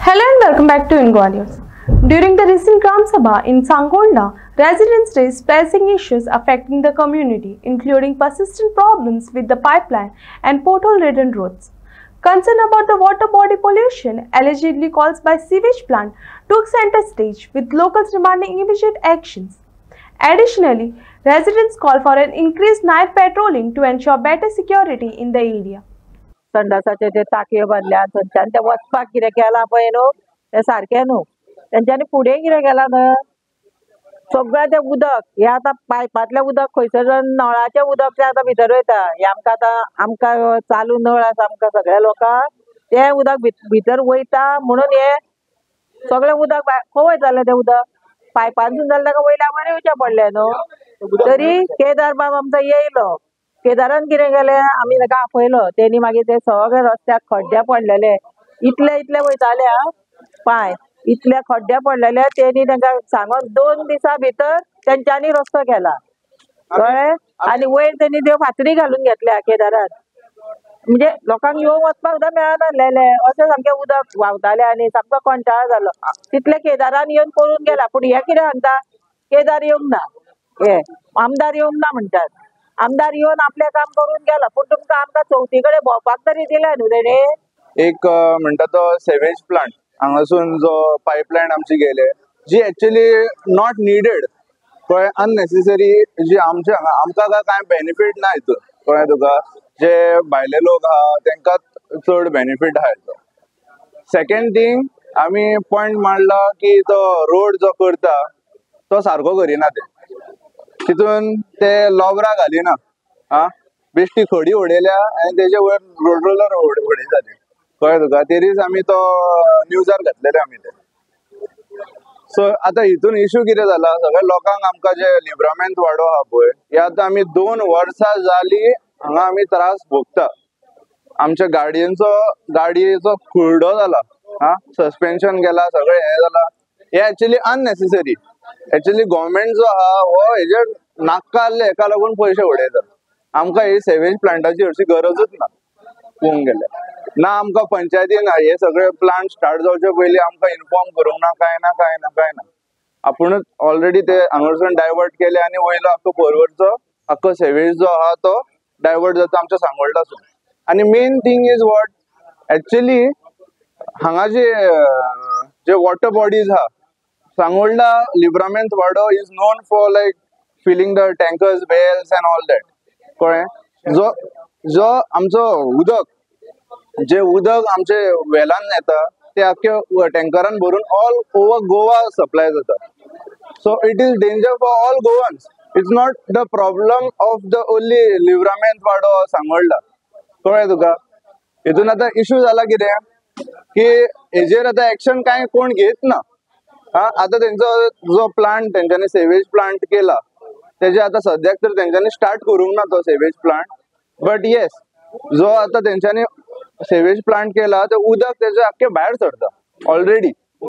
Hello and welcome back to Ingo News. During the recent Gram Sabha in Sangolda, residents raised pressing issues affecting the community, including persistent problems with the pipeline and pothole-ridden roads. Concern about the water body pollution, allegedly caused by sewage plant, took center stage, with locals demanding immediate actions. Additionally, residents called for an increased night patrolling to ensure better security in the area. संडासाचे ते टाकयो बांधल्या थंयच्यान ते वचपाक कितें केला पळय न्हू ते सारखे न्हू तेंच्यांनी फुडें कितें केला न्हू सगळें तें उदक हे आतां पायपांतलें उदक खंयसर नळाचें उदक तें आतां भितर वयता हे आमकां चालू नळ आसा आमकां सगळ्या लोकांक तें उदक भितर वयता म्हणून हे सगळें उदक खंय वयतालें तें उदक पायपानसून जाल्यार ताका वयल्या वयर येवचें पडलें न्हू तरी केदार बाब आमचो येयलो केदारान कितें केलें आमी ताका आपयलो तेणी मागीर ते सगळे रस्त्याक खड्डे पडलेले इतले वयताले पांय इतले खड्डे पडलेले तेणी तांकां सांगून 2 दिसां भितर तेंच्यांनी रस्तो केला कळ्ळें आनी वयर तेणी त्यो फातरी घालून घेतल्या केदारान म्हणजे लोकांक येवंक वचपाक सुद्दां मेळनासलें अशें सामकें उदक व्हांवतालें आनी सामको कंटाळो जालो तितले केदारान येवन पळोवन गेला पूण हे कितें सांगता केदार येवंक ना हे आमदार येवंक ना म्हणटात आमदार येवन आपलें काम करून गेला पूण तुमकां आमकां चवथी कडेन भोंवपाक तरी दिलें न्हू तेणी एक म्हणटा तो सेवेज प्लांट हांगासून जो पायपलायन आमची गेले जी एक्चुअली नॉट निडेड कळ्ळें अननेसेसरी जी आमचे आमकां कांय बेनिफीट ना हितून कळ्ळें तुका जे भायले लोक आहा तांकां चड बेनिफीट आहा हितून सेकंड थिंग आमी पॉयंट मांडला की तो रोड जो करता तो सारको करिना ते तितून ते लॉबरा घालिना बेश्टी खडी उडयल्या आनी तेजे वयर रोड रोलर उडयताले कळ्ळें तुका तेरीच आमी तो न्यूजार घातलेले आमी ते सो आतां हितून इश्यू कितें जाला सगळ्या लोकांक आमकां जे लिब्रामेंत वाडो आहा पळय हे आतां आमी 2 वर्सां जाली हांगा आमी त्रास भोगता आमच्या गाडयेचो खुर्डो जाला सस्पेन्शन गेला सगळें हें जाला हे एक्चुअली अननेसेसरी एक्चुअली गव्हर्मेंट जो आहा हो हेजेर नाकाल्ले हेका लागून पयशे उडयता आमकां ही सेवेज प्लांटाची हरशी गरजूच ना पळोवंक गेल्यार ना आमकां पंचायतीन हे सगळे प्लांट स्टार्ट जावचे पयलीं आमकां इन्फॉर्म करूंक ना कांय ना आपुणूच ऑलरेडी ते हांगासून डायवर्ट केले आनी वयलो आख्खो पर्वरचो आख्खो सेवेज जो आहा तो डायवर्ट जाता आमच्या सांगोळडासून आनी main thing is what actually हांगा जे वॉटर बॉडीज आहा Sangolda Libramento Vaddo is known for like filling the tankers wells and all that कळ्ळें जो आमचो उदक जे उदक आमचे वेलान येता ते आख्खे टँकरान भरून ऑल ओवर गोवा सप्लाय जाता so it is danger for all Goans it's not the problem of the only Libramento Vaddo Sangolda कळ्ळें तुका हितून आतां इश्यू जाला कितें की हेजेर आतां एक्शन कांय कोण घेत ना आतां तेंचो जो प्लांट तेंच्यांनी सेवेज प्लांट केला तेजे आतां सद्याक तर तेंच्यांनी स्टार्ट करूंक ना तो सेवेज प्लांट बट येस जो आतां तेंच्यांनी सेवेज प्लांट केला ते उदक तेजे आख्खे भायर सरता ऑलरेडी